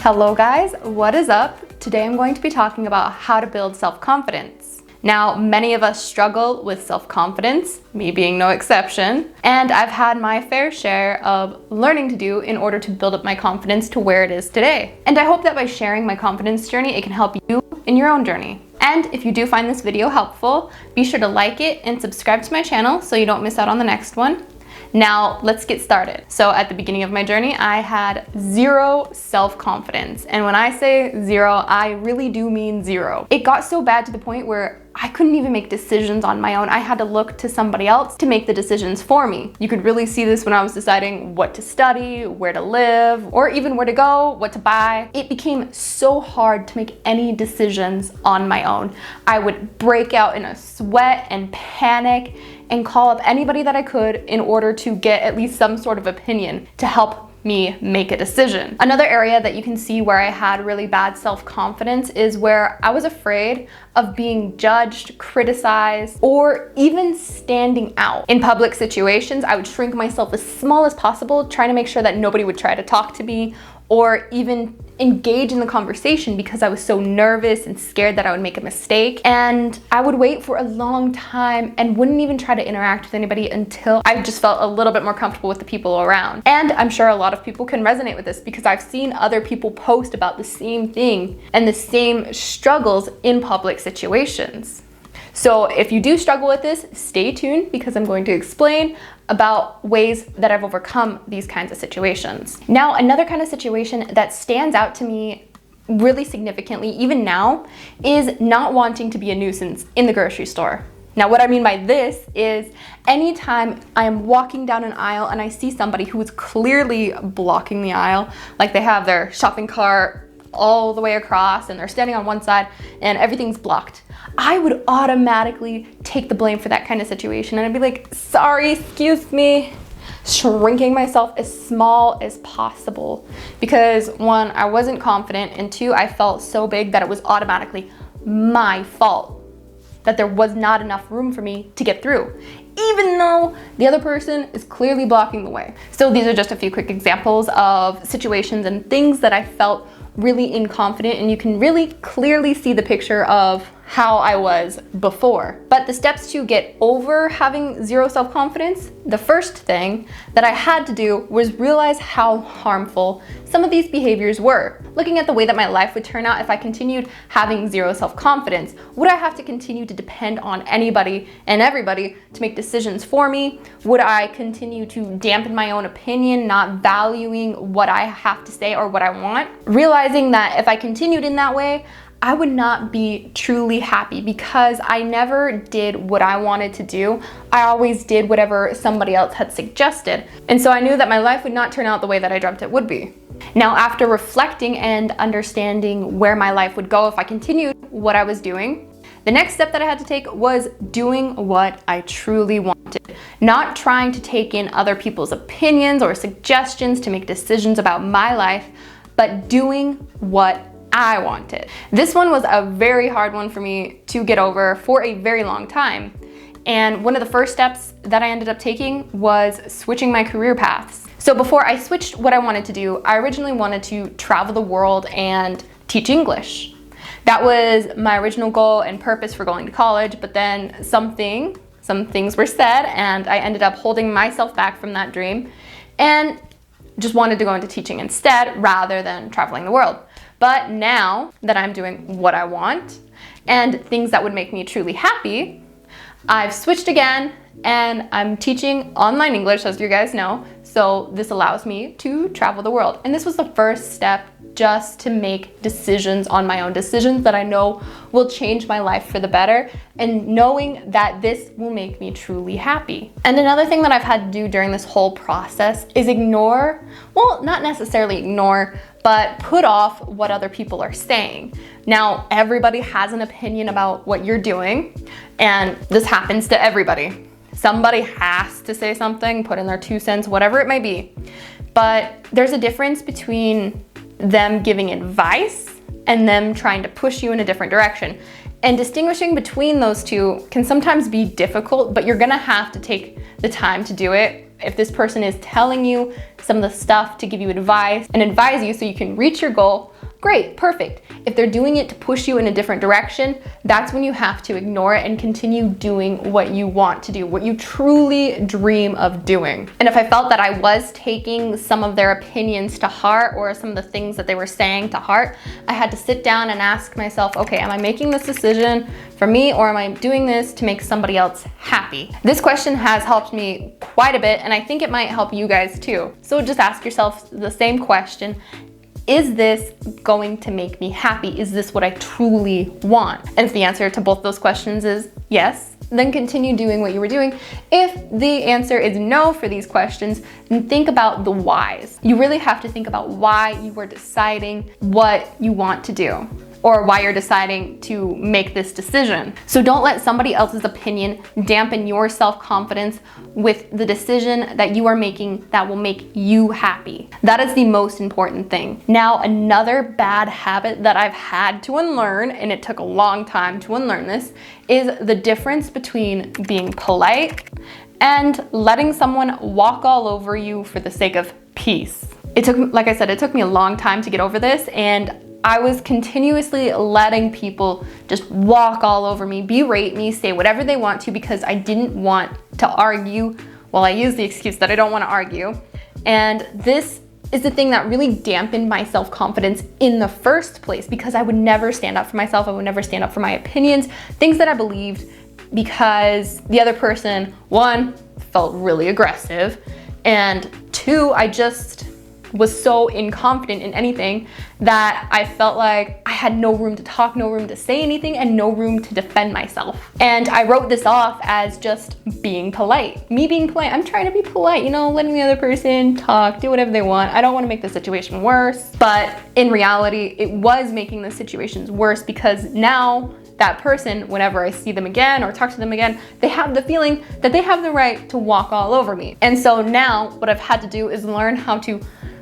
Hello guys, what is up? Today I'm going to be talking about how to build self-confidence. Now, many of us struggle with self-confidence, me being no exception, and I've had my fair share of learning to do in order to build up my confidence to where it is today. And I hope that by sharing my confidence journey, it can help you in your own journey. And if you do find this video helpful, be sure to like it and subscribe to my channel so you don't miss out on the next one. Now, let's get started. So at the beginning of my journey, I had zero self-confidence. And when I say zero, I really do mean zero. It got so bad to the point where I couldn't even make decisions on my own. I had to look to somebody else to make the decisions for me. You could really see this when I was deciding what to study, where to live, or even where to go, what to buy. It became so hard to make any decisions on my own. I would break out in a sweat and panic and call up anybody that I could in order to get at least some sort of opinion to help me make a decision. Another area that you can see where I had really bad self-confidence is where I was afraid of being judged, criticized, or even standing out. In public situations, I would shrink myself as small as possible, trying to make sure that nobody would try to talk to me or even engage in the conversation because I was so nervous and scared that I would make a mistake. And I would wait for a long time and wouldn't even try to interact with anybody until I just felt a little bit more comfortable with the people around. And I'm sure a lot of people can resonate with this because I've seen other people post about the same thing and the same struggles in public situations. So if you do struggle with this, stay tuned because I'm going to explain about ways that I've overcome these kinds of situations. Now, another kind of situation that stands out to me really significantly, even now, is not wanting to be a nuisance in the grocery store. Now, what I mean by this is anytime I am walking down an aisle and I see somebody who is clearly blocking the aisle, like they have their shopping cart all the way across and they're standing on one side and everything's blocked, I would automatically take the blame for that kind of situation. And I'd be like, sorry, excuse me, shrinking myself as small as possible. Because one, I wasn't confident, and two, I felt so big that it was automatically my fault that there was not enough room for me to get through, even though the other person is clearly blocking the way. So these are just a few quick examples of situations and things that I felt really inconfident, and you can really clearly see the picture of how I was before. But the steps to get over having zero self-confidence, the first thing that I had to do was realize how harmful some of these behaviors were. Looking at the way that my life would turn out if I continued having zero self-confidence. Would I have to continue to depend on anybody and everybody to make decisions for me? Would I continue to dampen my own opinion, not valuing what I have to say or what I want? Realizing that if I continued in that way, I would not be truly happy because I never did what I wanted to do. I always did whatever somebody else had suggested. And so I knew that my life would not turn out the way that I dreamt it would be. Now, after reflecting and understanding where my life would go if I continued what I was doing, the next step that I had to take was doing what I truly wanted. Not trying to take in other people's opinions or suggestions to make decisions about my life, but doing what I wanted. This one was a very hard one for me to get over for a very long time. And one of the first steps that I ended up taking was switching my career paths. So before I switched what I wanted to do, I originally wanted to travel the world and teach English. That was my original goal and purpose for going to college, but then some things were said and I ended up holding myself back from that dream and just wanted to go into teaching instead rather than traveling the world. But now that I'm doing what I want and things that would make me truly happy, I've switched again and I'm teaching online English, as you guys know. So this allows me to travel the world. And this was the first step just to make decisions on my own, decisions that I know will change my life for the better, and knowing that this will make me truly happy. And another thing that I've had to do during this whole process is ignore, well, not necessarily ignore, but put off what other people are saying. Now, everybody has an opinion about what you're doing, and this happens to everybody. Somebody has to say something, put in their 2 cents, whatever it may be. But there's a difference between them giving advice and them trying to push you in a different direction. And distinguishing between those two can sometimes be difficult, but you're gonna have to take the time to do it. If this person is telling you some of the stuff to give you advice and advise you so you can reach your goal, great, perfect. If they're doing it to push you in a different direction, that's when you have to ignore it and continue doing what you want to do, what you truly dream of doing. And if I felt that I was taking some of their opinions to heart or some of the things that they were saying to heart, I had to sit down and ask myself, okay, am I making this decision for me, or am I doing this to make somebody else happy? This question has helped me quite a bit, and I think it might help you guys too. So just ask yourself the same question. Is this going to make me happy? Is this what I truly want? And if the answer to both those questions is yes, then continue doing what you were doing. If the answer is no for these questions, then think about the whys. You really have to think about why you are deciding what you want to do, or why you're deciding to make this decision. So don't let somebody else's opinion dampen your self-confidence with the decision that you are making that will make you happy. That is the most important thing. Now, another bad habit that I've had to unlearn, and it took a long time to unlearn this, is the difference between being polite and letting someone walk all over you for the sake of peace. It took, like I said, it took me a long time to get over this, and I was continuously letting people just walk all over me, berate me, say whatever they want to, because I didn't want to argue. Well, I use the excuse that I don't want to argue. And this is the thing that really dampened my self-confidence in the first place, because I would never stand up for myself. I would never stand up for my opinions, things that I believed, because the other person, one, felt really aggressive, and two, I just was so inconfident in anything that I felt like I had no room to talk, no room to say anything, and no room to defend myself. And I wrote this off as just being polite. Me being polite, I'm trying to be polite, you know, letting the other person talk, do whatever they want. I don't want to make the situation worse. But in reality, it was making the situations worse, because now that person, whenever I see them again or talk to them again, they have the feeling that they have the right to walk all over me. And so now what I've had to do is learn how to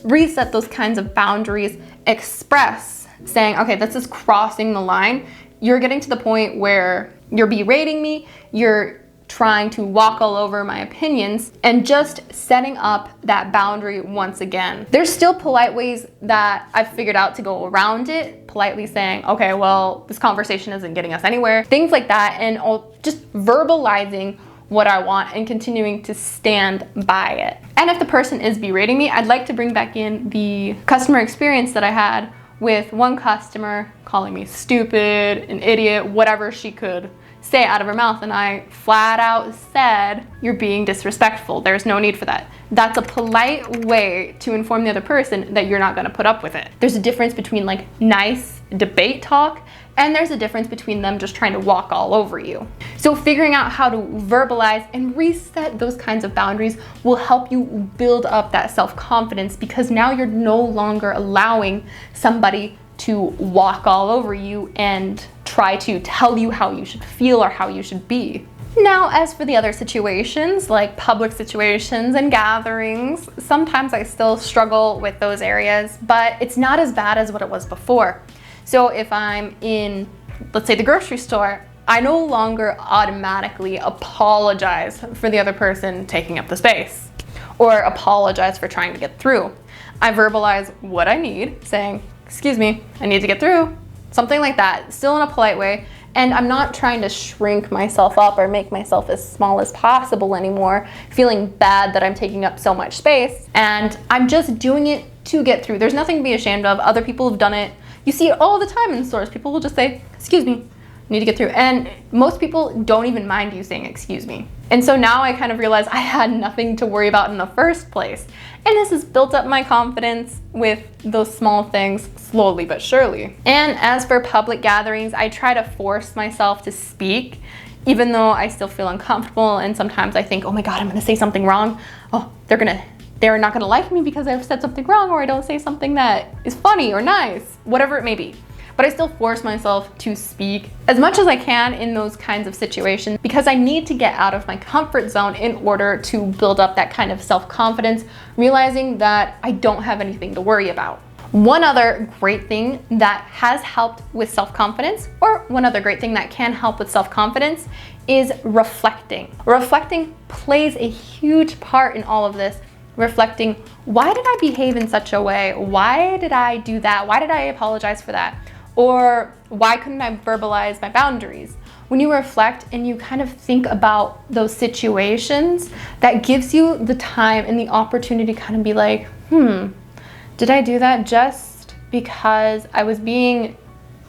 reset those kinds of boundaries, express, saying, okay, this is crossing the line. You're getting to the point where you're berating me, you're trying to walk all over my opinions, and just setting up that boundary once again. There's still polite ways that I've figured out to go around it, politely saying, okay, well, this conversation isn't getting us anywhere, things like that, and just verbalizing what I want and continuing to stand by it. And if the person is berating me, I'd like to bring back in the customer experience that I had with one customer calling me stupid, an idiot, whatever she could say out of her mouth, and I flat out said, you're being disrespectful. There's no need for that. That's a polite way to inform the other person that you're not gonna put up with it. There's a difference between like nice debate talk, and there's a difference between them just trying to walk all over you. So figuring out how to verbalize and reset those kinds of boundaries will help you build up that self-confidence, because now you're no longer allowing somebody to walk all over you and try to tell you how you should feel or how you should be. Now, as for the other situations, like public situations and gatherings, sometimes I still struggle with those areas, but it's not as bad as what it was before. So if I'm in, let's say, the grocery store, I no longer automatically apologize for the other person taking up the space or apologize for trying to get through. I verbalize what I need, saying, excuse me, I need to get through, something like that, still in a polite way. And I'm not trying to shrink myself up or make myself as small as possible anymore, feeling bad that I'm taking up so much space. And I'm just doing it to get through. There's nothing to be ashamed of. Other people have done it. You see it all the time in stores. People will just say, excuse me, I need to get through. And most people don't even mind you saying, excuse me. And so now I kind of realize I had nothing to worry about in the first place. And this has built up my confidence with those small things slowly but surely. And as for public gatherings, I try to force myself to speak, even though I still feel uncomfortable. And sometimes I think, oh my God, I'm gonna say something wrong. Oh, they're not gonna like me because I've said something wrong, or I don't say something that is funny or nice, whatever it may be. But I still force myself to speak as much as I can in those kinds of situations, because I need to get out of my comfort zone in order to build up that kind of self-confidence, realizing that I don't have anything to worry about. One other great thing that has helped with self-confidence, or one other great thing that can help with self-confidence, is reflecting. Reflecting plays a huge part in all of this, reflecting, why did I behave in such a way? Why did I do that? Why did I apologize for that? Or why couldn't I verbalize my boundaries? When you reflect and you kind of think about those situations, that gives you the time and the opportunity to kind of be like, did I do that just because I was being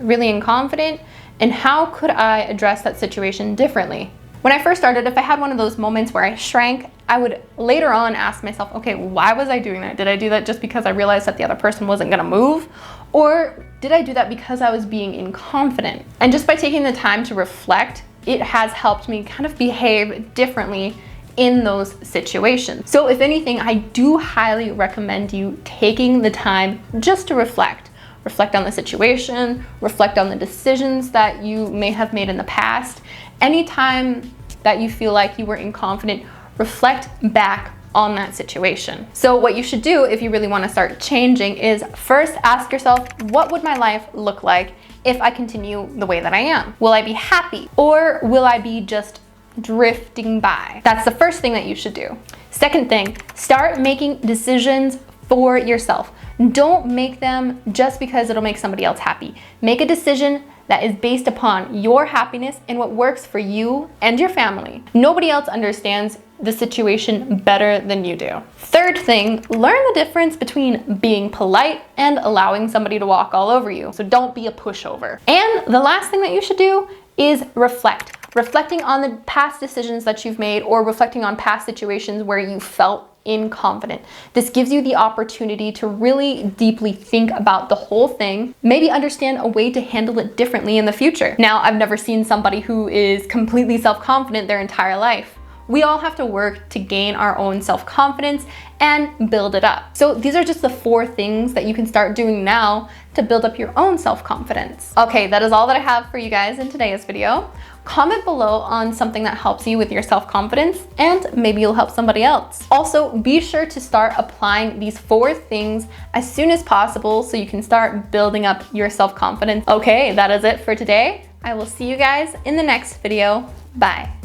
really inconfident? And how could I address that situation differently? When I first started, if I had one of those moments where I shrank, I would later on ask myself, okay, why was I doing that? Did I do that just because I realized that the other person wasn't gonna move? Or did I do that because I was being inconfident? And just by taking the time to reflect, it has helped me kind of behave differently in those situations. So if anything, I do highly recommend you taking the time just to reflect. Reflect on the situation, reflect on the decisions that you may have made in the past. Anytime that you feel like you were inconfident, reflect back on that situation. So what you should do if you really want to start changing is first ask yourself, what would my life look like if I continue the way that I am? Will I be happy, or will I be just drifting by? That's the first thing that you should do. Second thing, start making decisions for yourself. Don't make them just because it'll make somebody else happy. Make a decision that is based upon your happiness and what works for you and your family. Nobody else understands the situation better than you do. Third thing, learn the difference between being polite and allowing somebody to walk all over you. So don't be a pushover. And the last thing that you should do is reflect. Reflecting on the past decisions that you've made, or reflecting on past situations where you felt inconfident. This gives you the opportunity to really deeply think about the whole thing, maybe understand a way to handle it differently in the future. Now, I've never seen somebody who is completely self-confident their entire life. We all have to work to gain our own self-confidence and build it up. So these are just the 4 things that you can start doing now to build up your own self-confidence. Okay, that is all that I have for you guys in today's video. Comment below on something that helps you with your self-confidence, and maybe you'll help somebody else. Also, be sure to start applying these 4 things as soon as possible so you can start building up your self-confidence. Okay, that is it for today. I will see you guys in the next video. Bye.